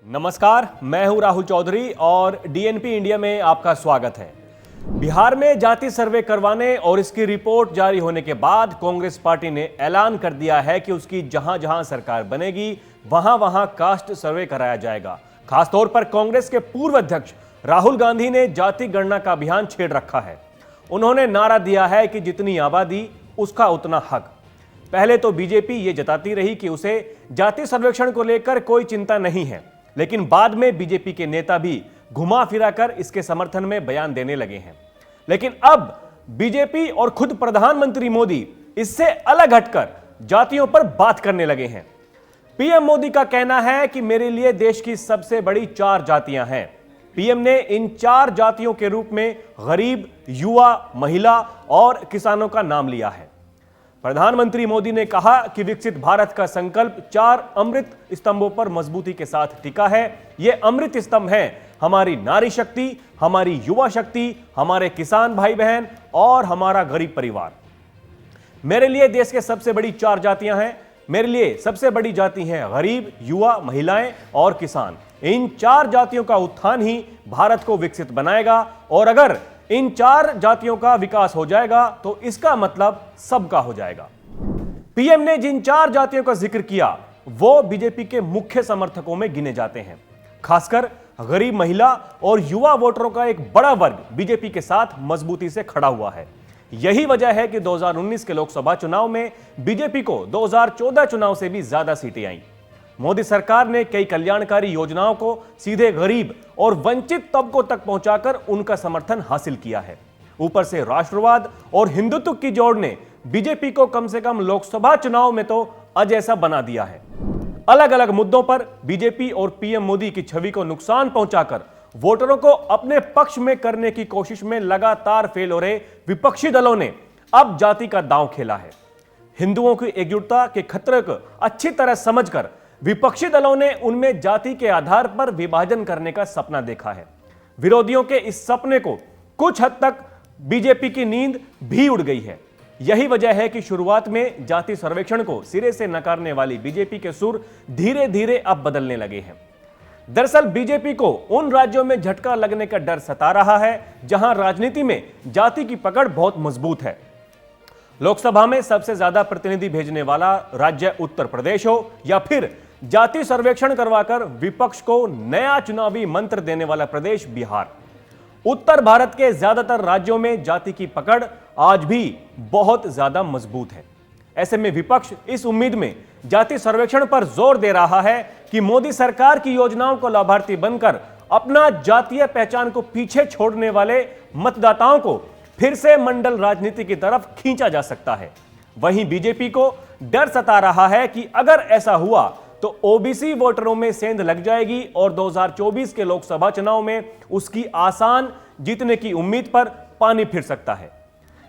नमस्कार, मैं हूं राहुल चौधरी और डीएनपी इंडिया में आपका स्वागत है। बिहार में जाति सर्वे करवाने और इसकी रिपोर्ट जारी होने के बाद कांग्रेस पार्टी ने ऐलान कर दिया है कि उसकी जहां जहां सरकार बनेगी वहां वहां कास्ट सर्वे कराया जाएगा। खासतौर पर कांग्रेस के पूर्व अध्यक्ष राहुल गांधी ने जाति गणना का अभियान छेड़ रखा है। उन्होंने नारा दिया है कि जितनी आबादी उसका उतना हक। पहले तो बीजेपी ये जताती रही कि उसे जाति सर्वेक्षण को लेकर कोई चिंता नहीं है, लेकिन बाद में बीजेपी के नेता भी घुमा फिरा कर इसके समर्थन में बयान देने लगे हैं। लेकिन अब बीजेपी और खुद प्रधानमंत्री मोदी इससे अलग हटकर जातियों पर बात करने लगे हैं। पीएम मोदी का कहना है कि मेरे लिए देश की सबसे बड़ी 4 जातियां हैं। पीएम ने इन 4 जातियों के रूप में गरीब, युवा, महिला और किसानों का नाम लिया है। प्रधानमंत्री मोदी ने कहा कि विकसित भारत का संकल्प 4 अमृत स्तंभों पर मजबूती के साथ टिका है। ये अमृत स्तंभ हैं हमारी नारी शक्ति, हमारी युवा शक्ति, हमारे किसान भाई बहन और हमारा गरीब परिवार। मेरे लिए देश के सबसे बड़ी 4 जातियां हैं। मेरे लिए सबसे बड़ी जाति हैं गरीब, युवा, महिलाएं और किसान। इन 4 जातियों का उत्थान ही भारत को विकसित बनाएगा और अगर इन 4 जातियों का विकास हो जाएगा तो इसका मतलब सबका हो जाएगा। पीएम ने जिन 4 जातियों का जिक्र किया वो बीजेपी के मुख्य समर्थकों में गिने जाते हैं। खासकर गरीब, महिला और युवा वोटरों का एक बड़ा वर्ग बीजेपी के साथ मजबूती से खड़ा हुआ है। यही वजह है कि 2019 के लोकसभा चुनाव में बीजेपी को 2014 चुनाव से भी ज्यादा सीटें आईं। मोदी सरकार ने कई कल्याणकारी योजनाओं को सीधे गरीब और वंचित तबकों तक पहुंचाकर उनका समर्थन हासिल किया है। ऊपर से राष्ट्रवाद और हिंदुत्व की जोड़ ने बीजेपी को कम से कम लोकसभा चुनाव में तो अजैसा बना दिया है। अलग अलग मुद्दों पर बीजेपी और पीएम मोदी की छवि को नुकसान पहुंचाकर वोटरों को अपने पक्ष में करने की कोशिश में लगातार फेल हो रहे विपक्षी दलों ने अब जाति का दांव खेला है। हिंदुओं की एकजुटता के खतरे को अच्छी तरह समझकर विपक्षी दलों ने उनमें जाति के आधार पर विभाजन करने का सपना देखा है। विरोधियों के इस सपने को कुछ हद तक बीजेपी की नींद भी उड़ गई है। यही वजह है कि शुरुआत में जाति सर्वेक्षण को सिरे से नकारने वाली बीजेपी के सुर धीरे धीरे अब बदलने लगे हैं। दरअसल बीजेपी को उन राज्यों में झटका लगने का डर सता रहा है जहां राजनीति में जाति की पकड़ बहुत मजबूत है। लोकसभा में सबसे ज्यादा प्रतिनिधि भेजने वाला राज्य उत्तर प्रदेश हो या फिर जाति सर्वेक्षण करवाकर विपक्ष को नया चुनावी मंत्र देने वाला प्रदेश बिहार। उत्तर भारत के ज्यादातर राज्यों में जाति की पकड़ आज भी बहुत ज्यादा मजबूत है। ऐसे में विपक्ष इस उम्मीद में जाति सर्वेक्षण पर जोर दे रहा है कि मोदी सरकार की योजनाओं को लाभार्थी बनकर अपना जातीय पहचान को पीछे छोड़ने वाले मतदाताओं को फिर से मंडल राजनीति की तरफ खींचा जा सकता है। वहीं बीजेपी को डर सता रहा है कि अगर ऐसा हुआ तो ओबीसी वोटरों में सेंध लग जाएगी और 2024 के लोकसभा चुनाव में उसकी आसान जीतने की उम्मीद पर पानी फिर सकता है।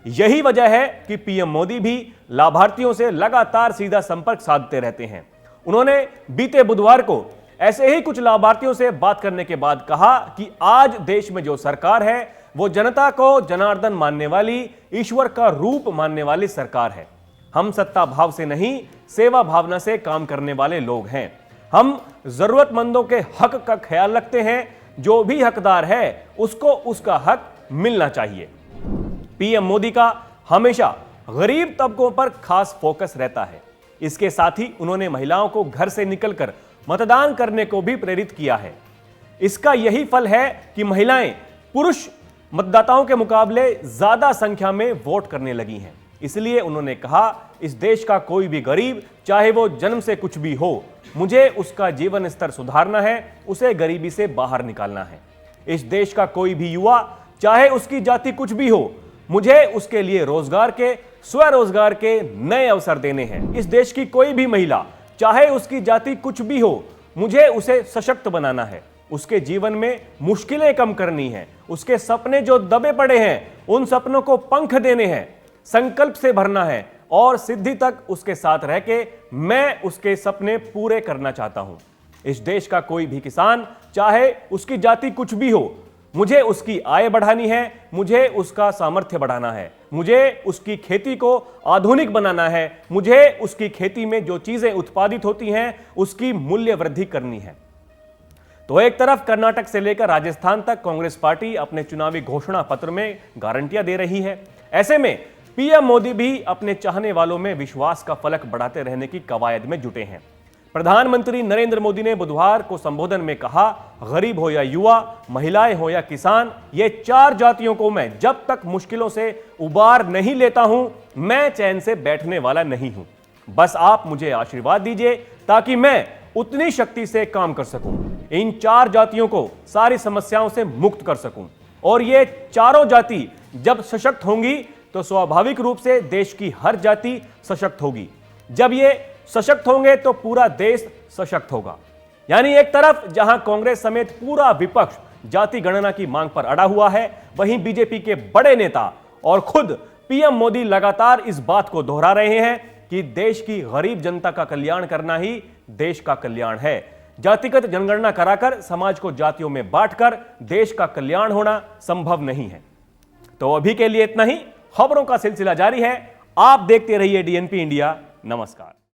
यही वजह है कि पीएम मोदी भी लाभार्थियों से लगातार सीधा संपर्क साधते रहते हैं। उन्होंने बीते बुधवार को ऐसे ही कुछ लाभार्थियों से बात करने के बाद कहा कि आज देश में जो सरकार है वो जनता को जनार्दन मानने वाली, ईश्वर का रूप मानने वाली सरकार है। हम सत्ता भाव से नहीं, सेवा भावना से काम करने वाले लोग हैं। हम जरूरतमंदों के हक का ख्याल रखते हैं। जो भी हकदार है उसको उसका हक मिलना चाहिए। पीएम मोदी का हमेशा गरीब तबकों पर खास फोकस रहता है। इसके साथ ही उन्होंने महिलाओं को घर से निकलकर मतदान करने को भी प्रेरित किया है। इसका यही फल है कि महिलाएं पुरुष मतदाताओं के मुकाबले ज्यादा संख्या में वोट करने लगी हैं। इसलिए उन्होंने कहा, इस देश का कोई भी गरीब, चाहे वो जन्म से कुछ भी हो, मुझे उसका जीवन स्तर सुधारना है, उसे गरीबी से बाहर निकालना है। इस देश का कोई भी युवा, चाहे उसकी जाति कुछ भी हो, मुझे उसके लिए रोजगार के, स्वरोजगार के नए अवसर देने हैं। इस देश की कोई भी महिला, चाहे उसकी जाति कुछ भी हो, मुझे उसे सशक्त बनाना है। उसके जीवन में मुश्किलें कम करनी है। उसके सपने जो दबे पड़े हैं उन सपनों को पंख देने हैं, संकल्प से भरना है और सिद्धि तक उसके साथ रह के मैं उसके सपने पूरे करना चाहता हूं। इस देश का कोई भी किसान, चाहे उसकी जाति कुछ भी हो, मुझे उसकी आय बढ़ानी है, मुझे उसका सामर्थ्य बढ़ाना है, मुझे उसकी खेती को आधुनिक बनाना है, मुझे उसकी खेती में जो चीजें उत्पादित होती हैं उसकी मूल्य वृद्धि करनी है। तो एक तरफ कर्नाटक से लेकर राजस्थान तक कांग्रेस पार्टी अपने चुनावी घोषणा पत्र में गारंटियां दे रही है। ऐसे में पीएम मोदी भी अपने चाहने वालों में विश्वास का फलक बढ़ाते रहने की कवायद में जुटे हैं। प्रधानमंत्री नरेंद्र मोदी ने बुधवार को संबोधन में कहा, गरीब हो या युवा, महिलाएं हो या किसान, ये 4 जातियों को मैं जब तक मुश्किलों से उबार नहीं लेता हूं, मैं चैन से बैठने वाला नहीं हूं। बस आप मुझे आशीर्वाद दीजिए ताकि मैं उतनी शक्ति से काम कर सकूं, इन 4 जातियों को सारी समस्याओं से मुक्त कर सकूं। और ये चारों जाति जब सशक्त होंगी तो स्वाभाविक रूप से देश की हर जाति सशक्त होगी। जब ये सशक्त होंगे तो पूरा देश सशक्त होगा। यानी एक तरफ जहां कांग्रेस समेत पूरा विपक्ष जाति गणना की मांग पर अड़ा हुआ है, वहीं बीजेपी के बड़े नेता और खुद पीएम मोदी लगातार इस बात को दोहरा रहे हैं कि देश की गरीब जनता का कल्याण करना ही देश का कल्याण है। जातिगत जनगणना कराकर समाज को जातियों में बांटकर देश का कल्याण होना संभव नहीं है। तो अभी के लिए इतना ही। खबरों का सिलसिला जारी है। आप देखते रहिए डीएनपी इंडिया। नमस्कार।